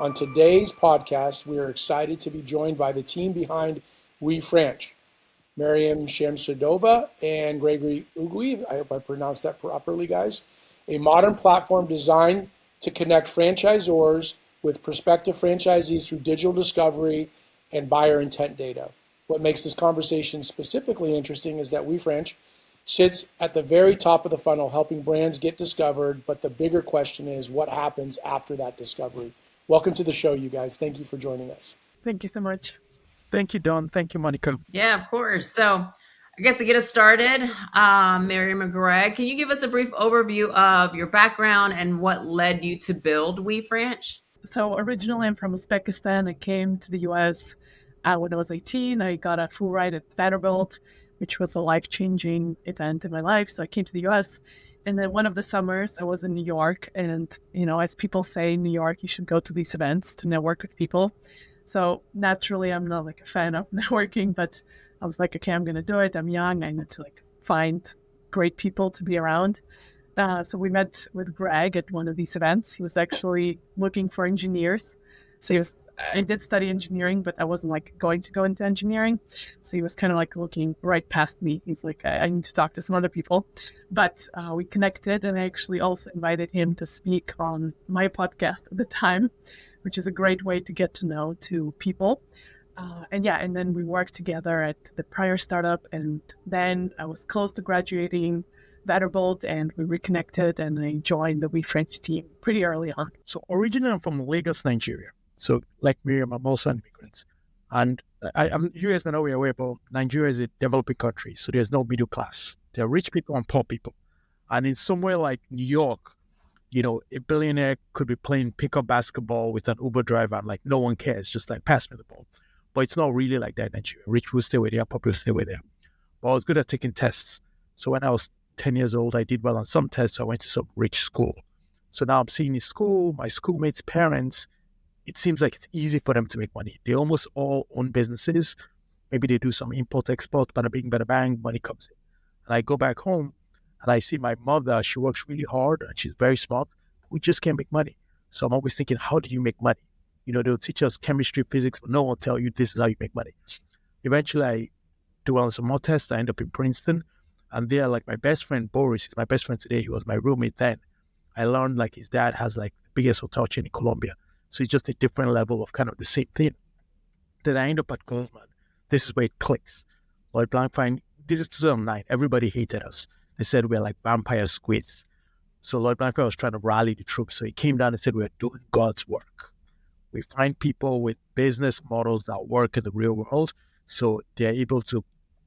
On today's podcast, we are excited to be joined by the team behind WeFranch, Mariyam Shamshidova and Gregory Ugwi. I hope I pronounced that properly, guys. A modern platform designed to connect franchisors with prospective franchisees through digital discovery and buyer intent data. What makes this conversation specifically interesting is that WeFranch sits at the very top of the funnel, helping brands get discovered. But the bigger question is what happens after that discovery. Welcome to the show, you guys. Thank you for joining us. Thank you so much. Thank you, Don. Thank you, Monica. Yeah, of course. So I guess to get us started, Mariyam and Greg, can you give us a brief overview of your background and what led you to build WeFranch? So originally I'm from Uzbekistan. I came to the US when I was 18. I got a full ride at Vanderbilt, which was a life-changing event in my life. So I came to the US. And then one of the summers I was in New York. And, as people say in New York, you should go to these events to network with people. So naturally, I'm not like a fan of networking, but I was like, okay, I'm going to do it. I'm young. I need to find great people to be around. So we met with Greg at one of these events. He was actually looking for engineers. So I did study engineering, but I wasn't going to go into engineering. So he was kind of looking right past me. He's like, I need to talk to some other people. But we connected, and I actually also invited him to speak on my podcast at the time, which is a great way to get to know two people. And then we worked together at the prior startup. And then I was close to graduating Vanderbilt, and we reconnected, and I joined the WeFranch team pretty early on. So originally I'm from Lagos, Nigeria. So like Miriam, I'm also an immigrant. And you guys may know we're aware, but Nigeria is a developing country. So there's no middle class. There are rich people and poor people. And in somewhere like New York, a billionaire could be playing pickup basketball with an Uber driver and no one cares, just pass me the ball. But it's not really like that in Nigeria. Rich people stay where they are, poor people stay where they are. But I was good at taking tests. So when I was 10 years old, I did well on some tests. So I went to some rich school. So now I'm seeing in school, my schoolmates' parents, it seems like it's easy for them to make money. They almost all own businesses. Maybe they do some import-export, bada bing, bada bang, money comes in. And I go back home and I see my mother, she works really hard and she's very smart. We just can't make money. So I'm always thinking, how do you make money? They'll teach us chemistry, physics, but no one will tell you this is how you make money. Eventually, I do well on some more tests. I end up in Princeton. And there, my best friend, Boris, is my best friend today. He was my roommate then. I learned, his dad has, the biggest hotel chain in Colombia. So it's just a different level of kind of the same thing. Then I end up at Goldman. This is where it clicks. Lloyd Blankfein, this is 2009. Everybody hated us. They said we're like vampire squids. So Lloyd Blankfein was trying to rally the troops. So he came down and said, we're doing God's work. We find people with business models that work in the real world. So they're able to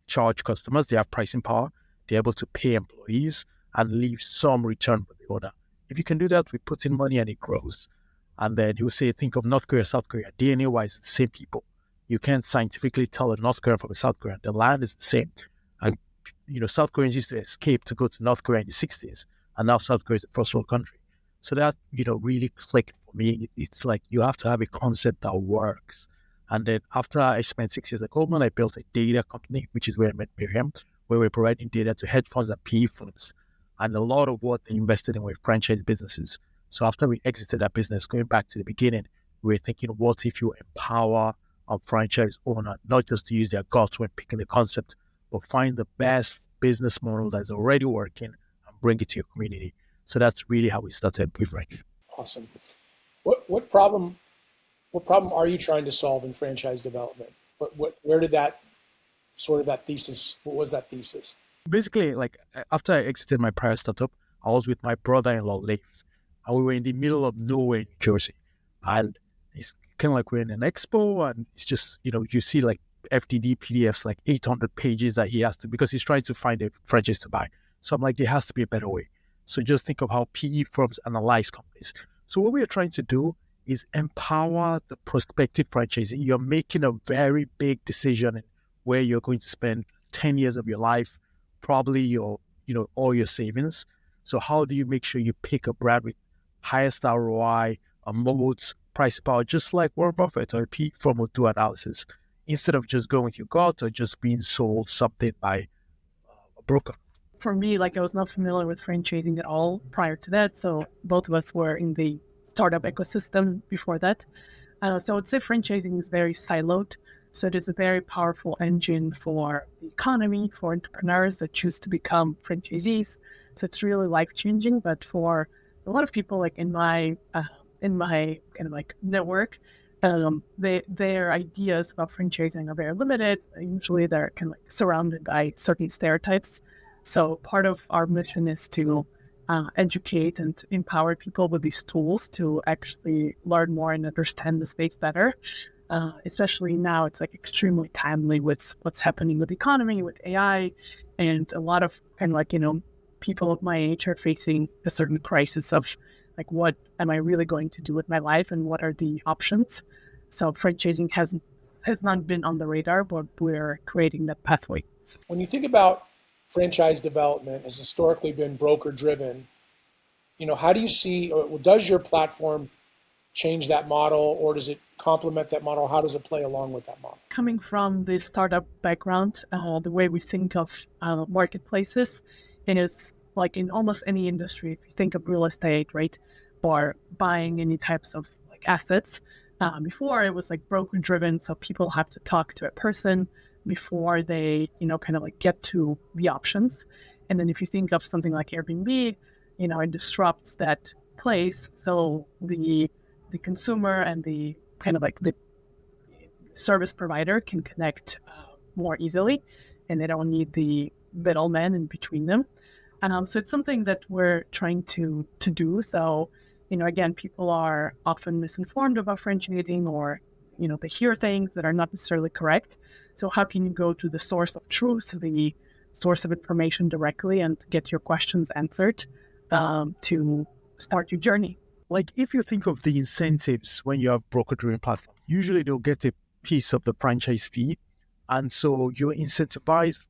charge customers. They have pricing power. They're able to pay employees and leave some return for the owner. If you can do that, we put in money and it grows. And then he will say, think of North Korea, South Korea. DNA-wise, it's the same people. You can't scientifically tell a North Korean from a South Korean. The land is the same. And, South Koreans used to escape to go to North Korea in the 60s. And now South Korea is a first world country. So that, really clicked for me. It's you have to have a concept that works. And then after I spent 6 years at Goldman, I built a data company, which is where I met Miriam, where we're providing data to hedge funds and PE funds. And a lot of what they invested in were franchise businesses. So after we exited that business, going back to the beginning, we were thinking, what if you empower a franchise owner, not just to use their guts when picking the concept, but find the best business model that's already working and bring it to your community. So that's really how we started WeFranch. Awesome. What problem are you trying to solve in franchise development? Where did that thesis, what was that thesis? Basically, after I exited my prior startup, I was with my brother-in-law, Leif, and we were in the middle of nowhere in New Jersey. And it's kind of we're in an expo, and it's just, you see FTD PDFs, 800 pages that he has to, because he's trying to find a franchise to buy. So I'm there has to be a better way. So just think of how PE firms analyze companies. So what we are trying to do is empower the prospective franchisee. You're making a very big decision in where you're going to spend 10 years of your life, probably your, all your savings. So how do you make sure you pick a brand with highest ROI, a moat, price power, just like Warren Buffett or a PE firm would do analysis, instead of just going with your gut or just being sold something by a broker? For me, I was not familiar with franchising at all prior to that. So both of us were in the startup ecosystem before that. So I would say franchising is very siloed. So it is a very powerful engine for the economy, for entrepreneurs that choose to become franchisees. So it's really life-changing. But for a lot of people, like in my kind of like network, their ideas about franchising are very limited. Usually they're kind of like surrounded by certain stereotypes. So part of our mission is to educate and empower people with these tools to actually learn more and understand the space better. Especially now, it's like extremely timely with what's happening with the economy, with AI, and a lot of kind of like, people of my age are facing a certain crisis of like, what am I really going to do with my life and what are the options? So franchising has not been on the radar, but we're creating that pathway. When you think about franchise development, has historically been broker driven. How do you see, or does your platform change that model, or does it complement that model? How does it play along with that model? Coming from the startup background, the way we think of marketplaces, it is like in almost any industry. If you think of real estate, right, or buying any types of like assets, before it was like broker driven, so people have to talk to a person before they, kind of like get to the options. And then if you think of something like Airbnb, it disrupts that place. So the consumer and the kind of like the service provider can connect more easily, and they don't need the middleman in between them. So it's something that we're trying to do. So, again, people are often misinformed about franchising, or, they hear things that are not necessarily correct. So how can you go to the source of truth, the source of information directly, and get your questions answered to start your journey? Like if you think of the incentives when you have broker-driven platform, usually they'll get a piece of the franchise fee. And so you're incentivized,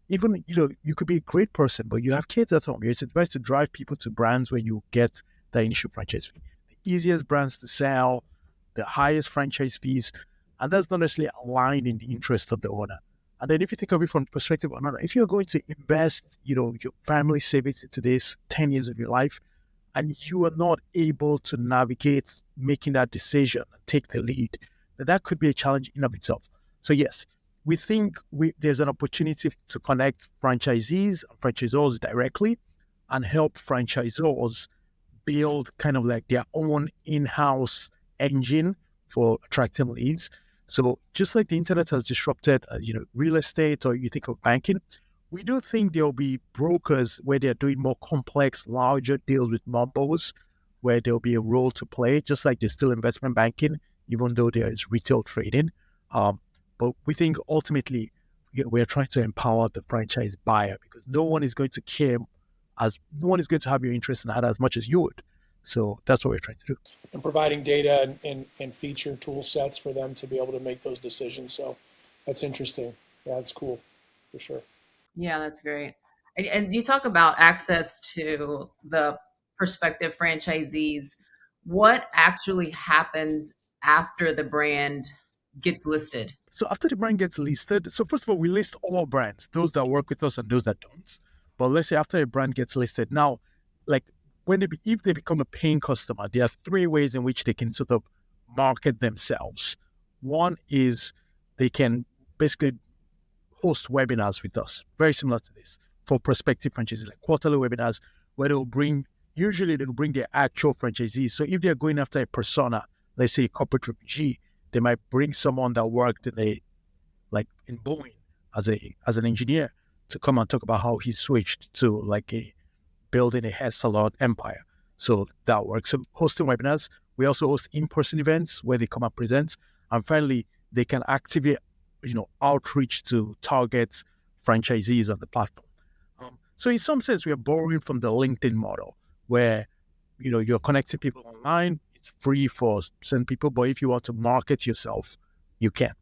even, you could be a great person, but you have kids at home. You're incentivized to drive people to brands where you get the initial franchise fee. The easiest brands to sell, the highest franchise fees, and that's not necessarily aligned in the interest of the owner. And then if you think of it from the perspective of another, if you're going to invest, your family savings into this 10 years of your life, and you are not able to navigate making that decision and take the lead, then that could be a challenge in of itself. So yes, we think there's an opportunity to connect franchisees and franchisors directly and help franchisors build kind of like their own in-house engine for attracting leads. So just like the internet has disrupted, real estate, or you think of banking, we do think there'll be brokers where they're doing more complex, larger deals with mumbos, where there'll be a role to play, just like there's still investment banking, even though there is retail trading. But we think ultimately we're trying to empower the franchise buyer, because no one is going to have your interest in that as much as you would. So that's what we're trying to do. And providing data and feature tool sets for them to be able to make those decisions. So that's interesting. Yeah, that's cool for sure. Yeah, that's great. And you talk about access to the prospective franchisees. What actually happens after the brand gets listed? So after the brand gets listed, so first of all, we list all brands, those that work with us and those that don't. But let's say after a brand gets listed, now, like if they become a paying customer, there are three ways in which they can sort of market themselves. One is they can basically host webinars with us, very similar to this, for prospective franchisees, like quarterly webinars, where they'll bring their actual franchisees. So if they're going after a persona, let's say a corporate refugee, they might bring someone that worked in Boeing as an engineer to come and talk about how he switched to building a hair salon empire. So that works. So hosting webinars. We also host in-person events where they come and present. And finally, they can activate outreach to target franchisees on the platform. So in some sense, we are borrowing from the LinkedIn model where, you're connecting people online. It's free for certain people, but if you want to market yourself, you can.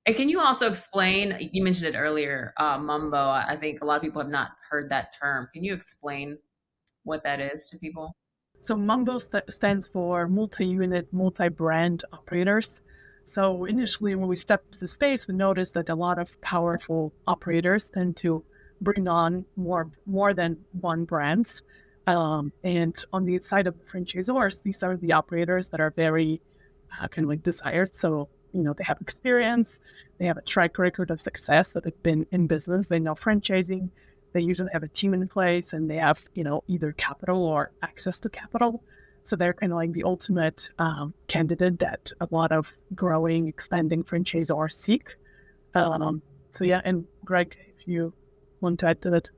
And can you also explain, you mentioned it earlier, Mumbo, I think a lot of people have not heard that term. Can you explain what that is to people? So Mumbo stands for multi-unit, multi-brand operators. So initially, when we stepped into the space, we noticed that a lot of powerful operators tend to bring on more than one brands. And on the side of franchisors, these are the operators that are very kind of like desired. So, they have experience, they have a track record of success, that they've been in business, they know franchising, they usually have a team in place, and they have, either capital or access to capital. So they're kind of like the ultimate candidate that a lot of growing, expanding franchisors seek. So yeah, and Greg, if you want to add to that.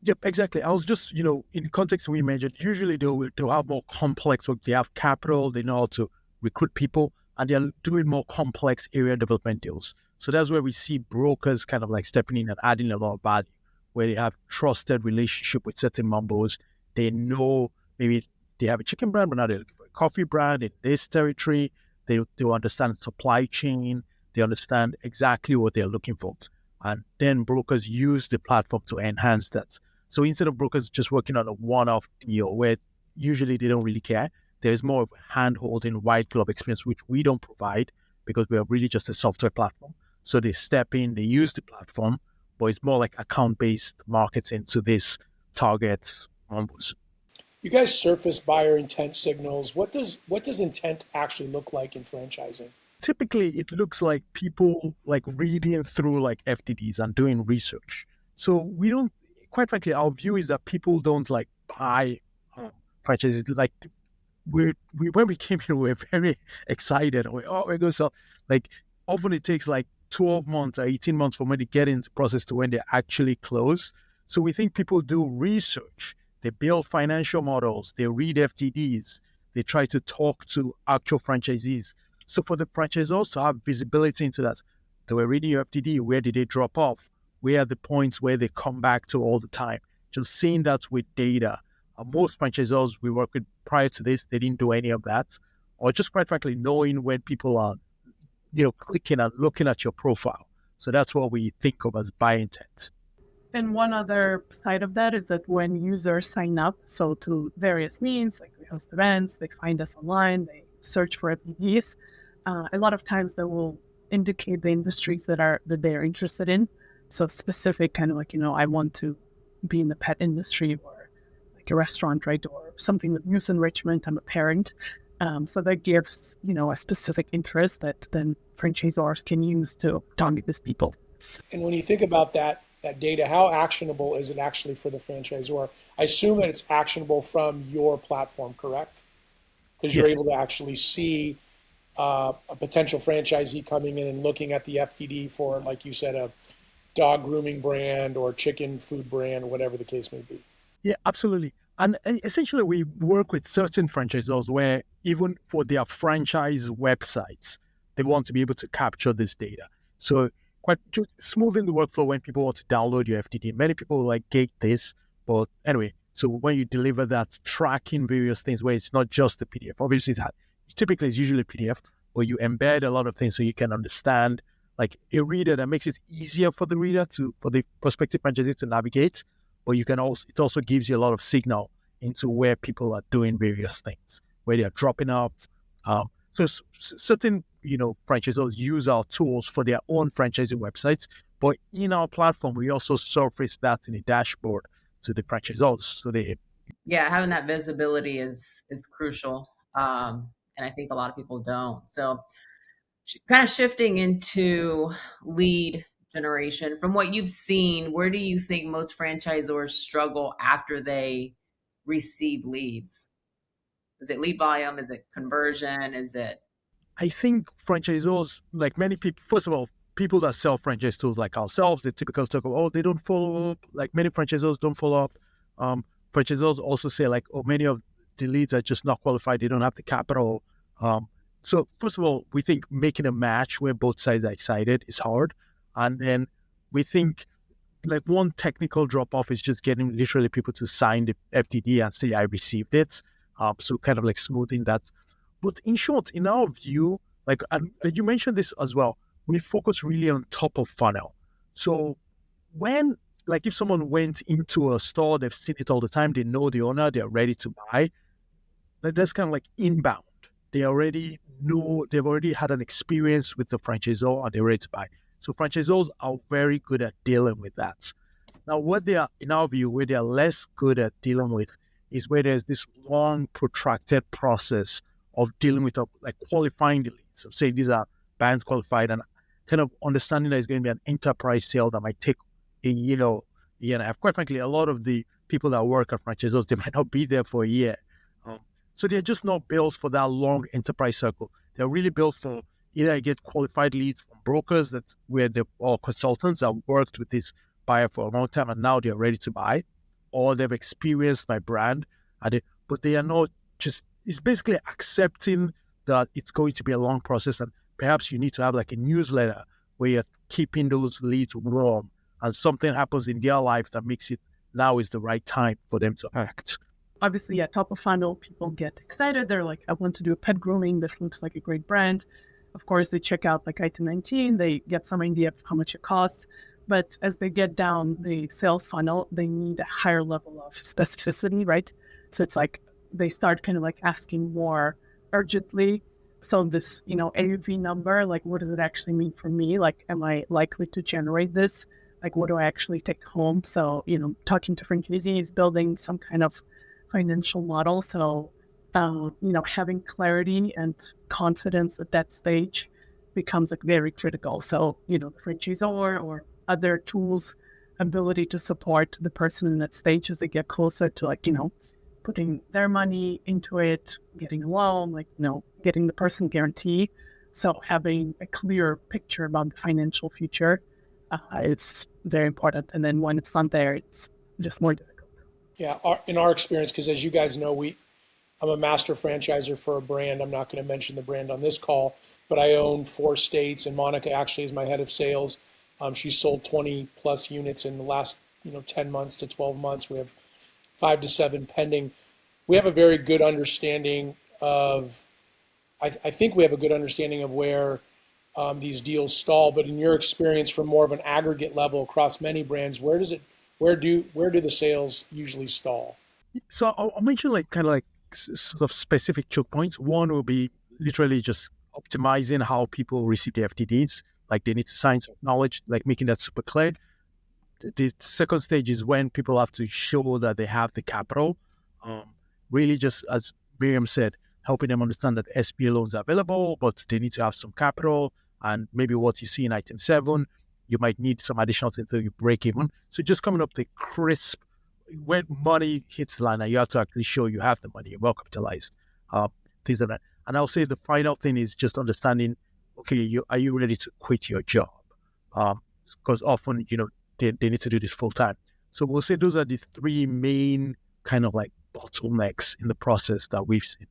Yep, exactly. I was just, in context we mentioned, usually they'll have more complex work. They have capital, they know how to recruit people, and they're doing more complex area development deals. So that's where we see brokers kind of like stepping in and adding a lot of value, where they have trusted relationship with certain members. They know maybe they have a chicken brand, but now they're looking for a coffee brand in this territory. They understand supply chain. They understand exactly what they're looking for. And then brokers use the platform to enhance that. So instead of brokers just working on a one-off deal where usually they don't really care, there's more of a hand-holding, white glove experience, which we don't provide because we are really just a software platform. So they step in, they use the platform, but it's more like account-based marketing to these targets members. You guys surface buyer intent signals. What does intent actually look like in franchising? Typically, it looks like people like reading through like FTDs and doing research. So we don't, quite frankly, our view is that people don't like buy franchises. Like we when we came here, we were very excited. We're going to sell. Like often it takes like 12 months or 18 months for when they get into the process to when they actually close. So we think people do research. They build financial models. They read FTDs. They try to talk to actual franchisees. So for the franchisors to have visibility into that, they were reading your FTD, where did they drop off? Where are the points where they come back to all the time? Just seeing that with data. Most franchisors we work with prior to this, they didn't do any of that. Or just quite frankly, knowing when people are, clicking and looking at your profile. So that's what we think of as buy intent. And one other side of that is that when users sign up, so to various means, like we host events, they find us online, they search for FDDs, a lot of times they will indicate the industries that they're interested in. So specific kind of like, I want to be in the pet industry or like a restaurant, right? Or something with youth enrichment, I'm a parent. So that gives, a specific interest that then franchisors can use to target these people. And when you think about that data, how actionable is it actually for the franchisor? I assume that it's actionable from your platform, correct? Because you're able to actually see a potential franchisee coming in and looking at the FTD for, like you said, a dog grooming brand or chicken food brand, or whatever the case may be. Yeah, absolutely. And essentially, we work with certain franchisors where even for their franchise websites, they want to be able to capture this data. So quite smoothing the workflow when people want to download your FTD. Many people like gate this, but anyway, so when you deliver that, tracking various things where it's not just the PDF. Obviously, typically it's usually PDF, but you embed a lot of things so you can understand, like a reader that makes it easier for the reader for the prospective franchisee to navigate. But it also gives you a lot of signal into where people are doing various things, where they are dropping off. So certain, franchisors use our tools for their own franchising websites, but in our platform, we also surface that in a dashboard to the franchisors. So having that visibility is crucial. And I think a lot of people don't. So kind of shifting into lead generation, from what you've seen, where do you think most franchisors struggle after they receive leads? Is it lead volume? Is it conversion? Is it? I think franchisors, like many people, first of all, people that sell franchise tools like ourselves, they typically talk about, they don't follow up. Like many franchisors don't follow up. Franchisors also say like, many of the leads are just not qualified. They don't have the capital. So first of all, we think making a match where both sides are excited is hard. And then we think like one technical drop off is just getting literally people to sign the FTD and say, I received it. So kind of like smoothing that. But in short, in our view, like, and you mentioned this as well, we focus really on top of funnel. So when, like if someone went into a store, they've seen it all the time, they know the owner, they're ready to buy, like that's kind of like inbound. They already know, they've already had an experience with the franchisor and they're ready to buy. So franchisors are very good at dealing with that. Now, what they are, in our view, where they are less good at dealing with is where there's this long, protracted process of dealing with like qualifying the leads. So say these are bands qualified, and kind of understanding that it's going to be an enterprise sale that might take a year and a half. Quite frankly, a lot of the people that work at franchisors, they might not be there for a year. So they're just not built for that long enterprise cycle. They're really built for either I get qualified leads from brokers or consultants that worked with this buyer for a long time and now they're ready to buy, or they've experienced my brand, but they are not just, it's basically accepting that it's going to be a long process, and perhaps you need to have like a newsletter where you're keeping those leads warm, and something happens in their life that makes it now is the right time for them to act. Obviously, at top of funnel, people get excited. They're like, I want to do a pet grooming. This looks like a great brand. Of course, they check out like item 19. They get some idea of how much it costs. But as they get down the sales funnel, they need a higher level of specificity, right? So it's like they start kind of like asking more urgently. So this, AUV number, like what does it actually mean for me? Like, am I likely to generate this? Like, what do I actually take home? So, talking to franchisees, building some kind of financial model. So, having clarity and confidence at that stage becomes like very critical. So, the franchisor or other tools, ability to support the person in that stage as they get closer to like, putting their money into it, getting a loan, getting the person guarantee. So having a clear picture about the financial future, it's very important. And then when it's not there, it's just more difficult. Yeah, in our experience, because as you guys know, I'm a master franchisor for a brand. I'm not going to mention the brand on this call, but I own 4 states, and Monica actually is my head of sales. She's sold 20 plus units in the last 10 months to 12 months. We have 5 to 7 pending. We have a very good understanding of, I think we have a good understanding of where these deals stall. But in your experience, from more of an aggregate level across many brands, where do the sales usually stall? So I'll mention sort of specific choke points. One will be literally just optimizing how people receive the FTDs. Like they need to sign some knowledge, like making that super clear. The second stage is when people have to show that they have the capital. Really just, as Miriam said, helping them understand that SBA loans are available, but they need to have some capital. And maybe what you see in item 7, you might need some additional things until you break even. So just coming up with crisp, when money hits the line, and you have to actually show you have the money, you're well capitalized, things like that. And I'll say the final thing is just understanding, okay, are you ready to quit your job? Because often, they need to do this full time. So we'll say those are the 3 main kind of like bottlenecks in the process that we've seen.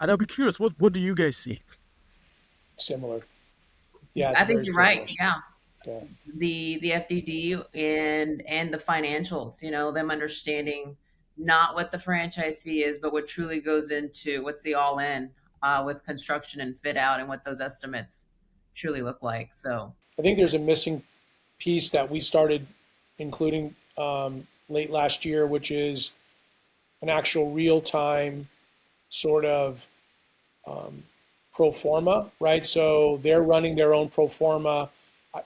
And I'll be curious, what do you guys see? Similar. Yeah, I think you're right. Yeah. Okay. The FDD and the financials, them understanding not what the franchise fee is, but what truly goes into what's the all in with construction and fit out and what those estimates truly look like. So I think there's a missing piece that we started including late last year, which is an actual real-time sort of pro forma, right? So they're running their own pro forma.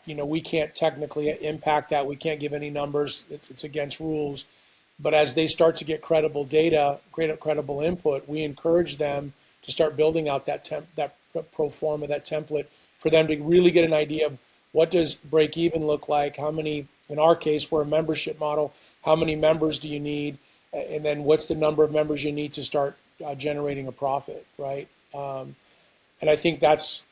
We can't technically impact that. We can't give any numbers. It's against rules. But as they start to get credible data, credible input, we encourage them to start building out that pro forma, that template, for them to really get an idea of what does break even look like, how many, in our case, we're a membership model, how many members do you need, and then what's the number of members you need to start generating a profit, right? And I think that's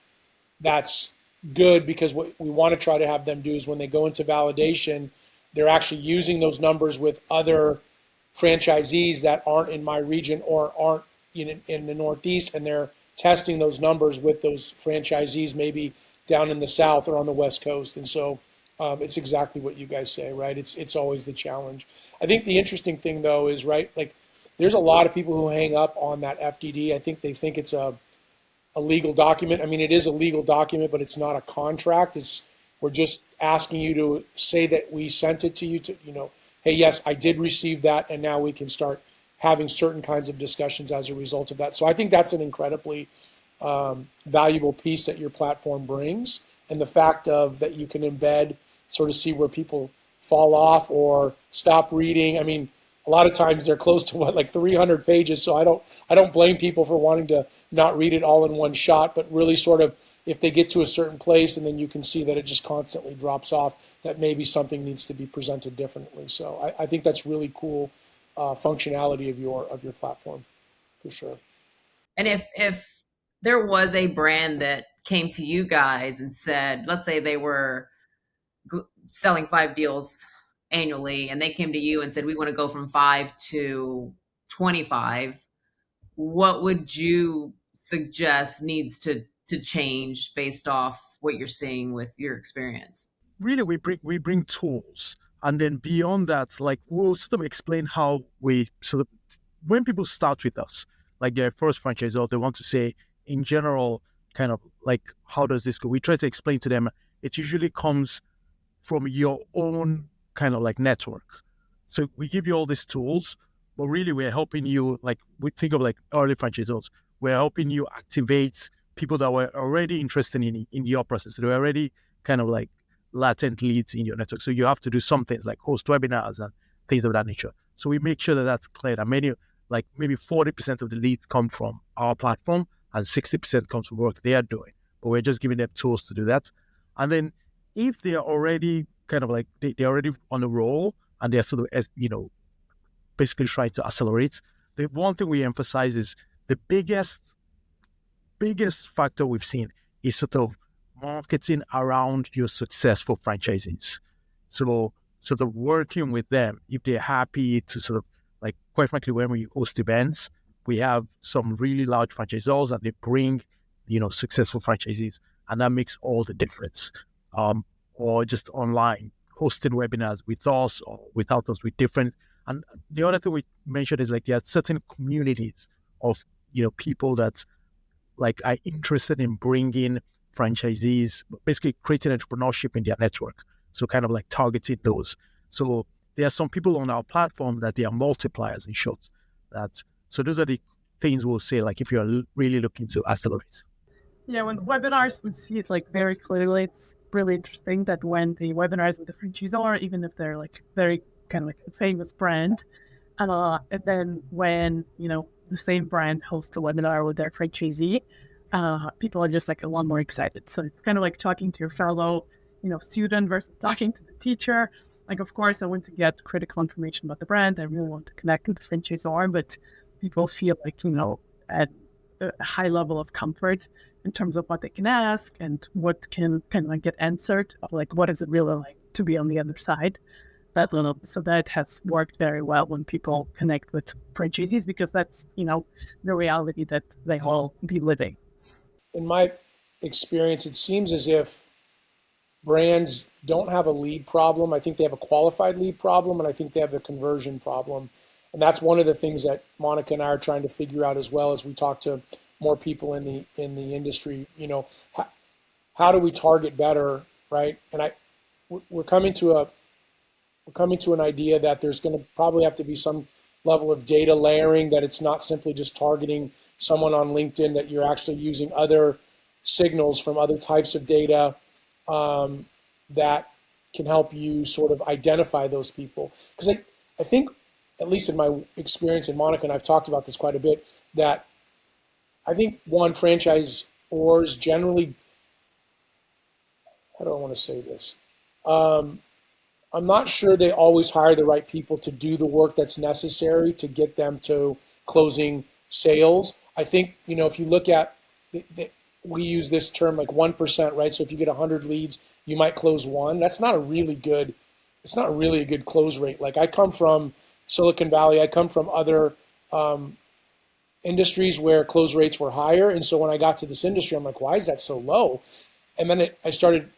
good, because what we want to try to have them do is when they go into validation, they're actually using those numbers with other franchisees that aren't in my region or aren't in the Northeast, and they're testing those numbers with those franchisees maybe down in the South or on the West Coast. And so it's exactly what you guys say, right? It's always the challenge. I think the interesting thing, though, is, right, like there's a lot of people who hang up on that FDD. I think they think it's a legal document. I mean, it is a legal document, but it's not a contract. We're just asking you to say that we sent it to you to, hey, yes, I did receive that, and now we can start having certain kinds of discussions as a result of that. So I think that's an incredibly valuable piece that your platform brings, and the fact of that you can embed, sort of see where people fall off or stop reading. I mean, a lot of times they're close to like 300 pages. So I don't blame people for wanting to not read it all in one shot, but really sort of if they get to a certain place and then you can see that it just constantly drops off, that maybe something needs to be presented differently. So I think that's really cool functionality of your platform for sure. And if there was a brand that came to you guys and said, let's say they were selling 5 deals annually and they came to you and said, we want to go from 5 to 25, what would you suggest needs to change based off what you're seeing with your experience? Really, we bring tools, and then beyond that, like we'll sort of explain how we sort of when people start with us, like their first franchise, or they want to say in general, kind of like how does this go? We try to explain to them. It usually comes from your own kind of like network. So we give you all these tools, but really we're helping you. Like we think of like early franchisors, we're helping you activate people that were already interested in your process. They're already kind of like latent leads in your network. So you have to do some things like host webinars and things of that nature. So we make sure that that's clear. And maybe 40% of the leads come from our platform and 60% comes from work they are doing. But we're just giving them tools to do that. And then if they are already kind of like, they're already on a roll and they're sort of, basically trying to accelerate, the one thing we emphasize is the biggest factor we've seen is sort of marketing around your successful franchisees. So sort of working with them, if they're happy to sort of like, quite frankly, when we host events, we have some really large franchisors and they bring, successful franchisees, and that makes all the difference. Or just online, hosting webinars with us or without us, with different. And the other thing we mentioned is like there are certain communities of, people that like are interested in bringing franchisees, basically creating entrepreneurship in their network. So kind of like targeting those. So there are some people on our platform that they are multipliers in short. So those are the things we'll say, like if you're really looking to accelerate. Yeah, when webinars, we see it like very clearly. It's really interesting that when the webinars with the franchisor, even if they're like very kind of like a famous brand, and then when, the same brand hosts a webinar with their franchisee, people are just like a lot more excited. So it's kind of like talking to your fellow, student versus talking to the teacher. Like, of course, I want to get critical information about the brand. I really want to connect with the franchisor, but people feel like, at a high level of comfort in terms of what they can ask and what can kind of like get answered, of like, what is it really like to be on the other side? So that has worked very well when people connect with franchisees, because that's, the reality that they all be living. In my experience, it seems as if brands don't have a lead problem. I think they have a qualified lead problem, and I think they have a conversion problem. And that's one of the things that Monica and I are trying to figure out as well as we talk to more people in the industry. How do we target better, right? And we're coming to an idea that there's going to probably have to be some level of data layering, that it's not simply just targeting someone on LinkedIn, that you're actually using other signals from other types of data that can help you sort of identify those people. Because I think, at least in my experience, and Monica and I've talked about this quite a bit, that I think franchisors generally, how do I want to say this? I'm not sure they always hire the right people to do the work that's necessary to get them to closing sales. I think, if you look at, we use this term like 1%, right? So if you get 100 leads, you might close one. It's not a really good close rate. Like, I come from Silicon Valley. I come from other industries where close rates were higher. And so when I got to this industry, I'm like, why is that so low? And then I started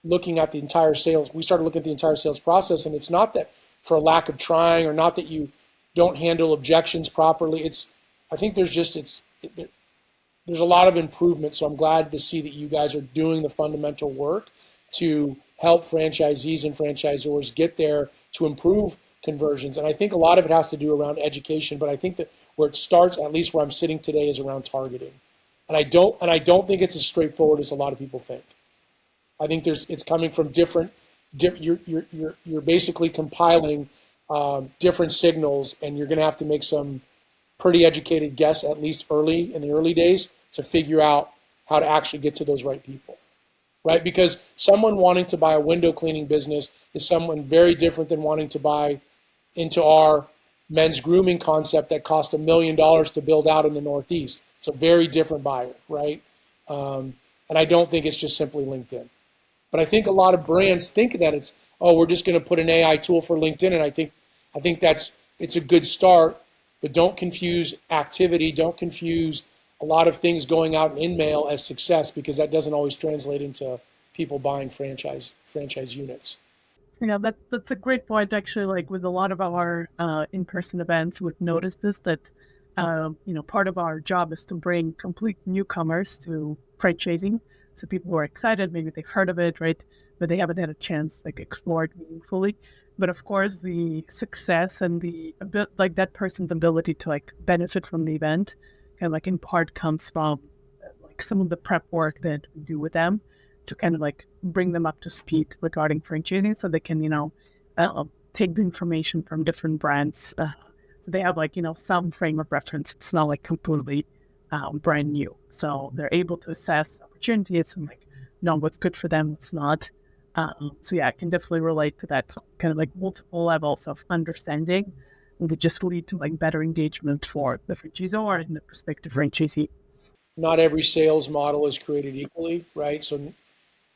looking at the entire sales. We started looking at the entire sales process, and it's not that for a lack of trying, or not that you don't handle objections properly. I think there's a lot of improvement. So I'm glad to see that you guys are doing the fundamental work to help franchisees and franchisors get there to improve conversions. And I think a lot of it has to do around education, but I think that where it starts, at least where I'm sitting today, is around targeting. And I don't think it's as straightforward as a lot of people think. I think it's coming from different. You're basically compiling different signals, and you're going to have to make some pretty educated guess, at least early in the early days, to figure out how to actually get to those right people, right? Because someone wanting to buy a window cleaning business is someone very different than wanting to buy into our men's grooming concept that cost $1 million to build out in the Northeast. It's a very different buyer, right? And I don't think it's just simply LinkedIn. But I think a lot of brands think that it's, oh, we're just going to put an AI tool for LinkedIn, and I think it's a good start. But don't confuse activity, don't confuse a lot of things going out in mail as success, because that doesn't always translate into people buying franchise units. Yeah, that's a great point. Actually, like with a lot of our in-person events, we've noticed this, that part of our job is to bring complete newcomers to franchising. So people who are excited, maybe they've heard of it, right? But they haven't had a chance like explore it meaningfully. But of course, the success and like that person's ability to like benefit from the event, kind of like in part comes from like some of the prep work that we do with them to kind of like bring them up to speed regarding franchising, so they can take the information from different brands. So they have like some frame of reference. It's not like completely brand new, so they're able to assess opportunities and like know what's good for them, what's not. So yeah, I can definitely relate to that kind of like multiple levels of understanding, and they just lead to like better engagement for the franchisor and the prospective franchisee. Not every sales model is created equally, right? So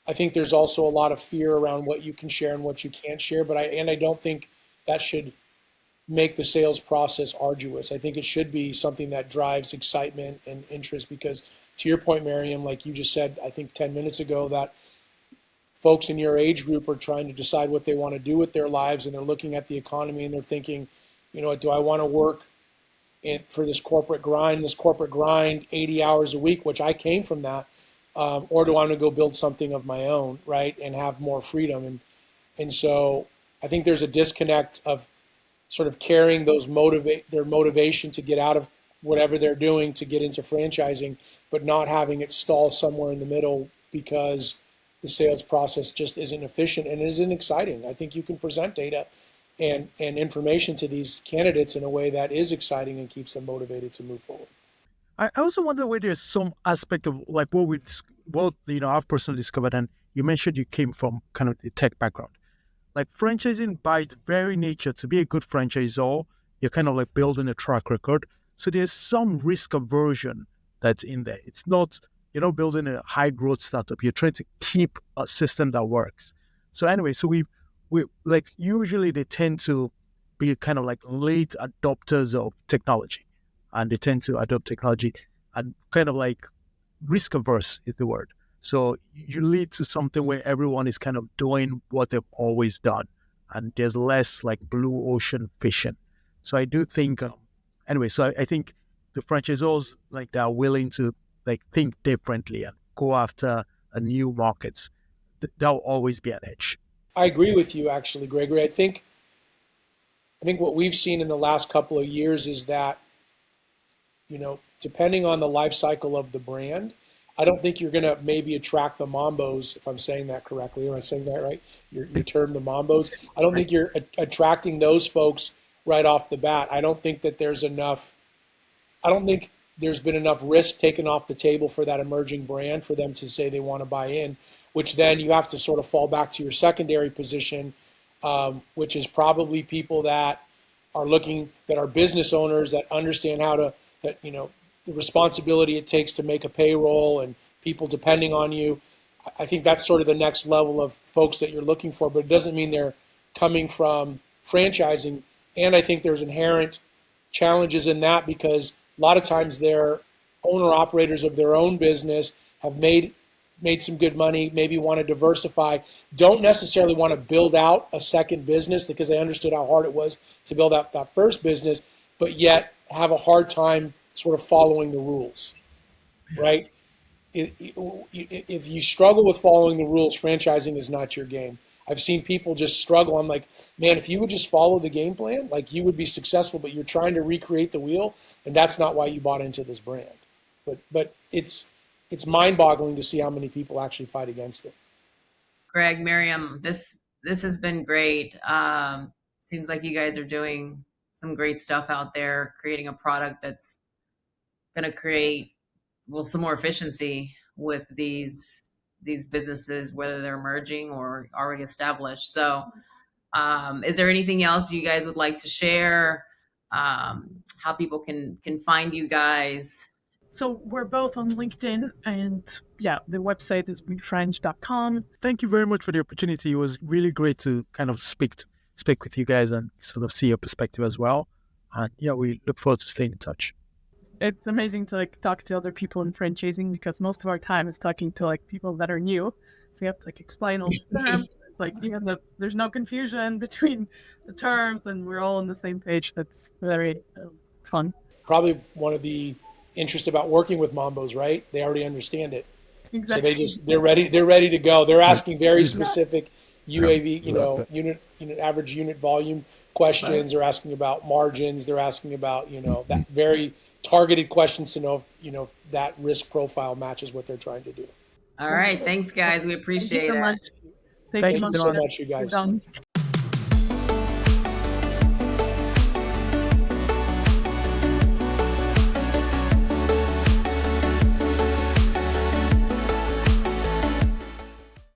I think there's also a lot of fear around what you can share and what you can't share, but I don't think that should make the sales process arduous. I think it should be something that drives excitement and interest, because to your point, Mariyam, like you just said, I think 10 minutes ago, that folks in your age group are trying to decide what they want to do with their lives, and they're looking at the economy and they're thinking, do I want to work for this corporate grind 80 hours a week, which I came from that, or do I want to go build something of my own, right, and have more freedom? And so I think there's a disconnect of sort of carrying their motivation to get out of whatever they're doing to get into franchising, but not having it stall somewhere in the middle because the sales process just isn't efficient and isn't exciting. I think you can present data and information to these candidates in a way that is exciting and keeps them motivated to move forward. I also wonder whether there's some aspect of like what I've personally discovered, and you mentioned you came from kind of the tech background. Like franchising by its very nature, to be a good franchisor, you're kind of like building a track record. So there's some risk aversion that's in there. It's not, you're not building a high growth startup. You're trying to keep a system that works. So anyway, so we like usually they tend to be kind of like late adopters of technology, and they tend to adopt technology and kind of like risk averse is the word. So you lead to something where everyone is kind of doing what they've always done, and there's less like blue ocean fishing. So I do think, anyway, so I think the franchisors like they are willing to like think differently and go after a new markets. There'll always be an edge. I agree with you, actually, Gregory. I think what we've seen in the last couple of years is that, depending on the life cycle of the brand, I don't think you're going to maybe attract the Mambos, if I'm saying that correctly. Am I saying that right? Your term, the Mambos. I don't think you're attracting those folks right off the bat. I don't think there's been enough risk taken off the table for that emerging brand for them to say they want to buy in, which then you have to sort of fall back to your secondary position, which is probably people that are business owners that understand the responsibility it takes to make a payroll and people depending on you. I think that's sort of the next level of folks that you're looking for, but it doesn't mean they're coming from franchising. And I think there's inherent challenges in that, because a lot of times they're owner-operators of their own business, have made some good money, maybe want to diversify, don't necessarily want to build out a second business because they understood how hard it was to build out that first business, but yet have a hard time sort of following the rules, right? If you struggle with following the rules, franchising is not your game. I've seen people just struggle. I'm like, man, if you would just follow the game plan, like you would be successful, but you're trying to recreate the wheel, and that's not why you bought into this brand. But it's mind-boggling to see how many people actually fight against it. Greg, Mariyam, this has been great. seems like you guys are doing some great stuff out there, creating a product that's going to create, well, some more efficiency with these businesses, whether they're emerging or already established. So is there anything else you guys would like to share? How people can find you guys? So we're both on LinkedIn, and yeah, the website is WeFranch.com. Thank you very much for the opportunity. It was really great to kind of speak with you guys and sort of see your perspective as well. And yeah, we look forward to staying in touch. It's amazing to like talk to other people in franchising, because most of our time is talking to like people that are new. So you have to like explain all the terms. It's like there's no confusion between the terms, and we're all on the same page. That's very fun. Probably one of the interest about working with Mambos, right? They already understand it. Exactly. So they're ready to go. They're asking very specific UAV, average unit volume questions. They're asking about margins. They're asking about, that very targeted questions to know if, that risk profile matches what they're trying to do. All right. Thanks, guys. We appreciate it. Thank you so much. Thank you so much, you guys.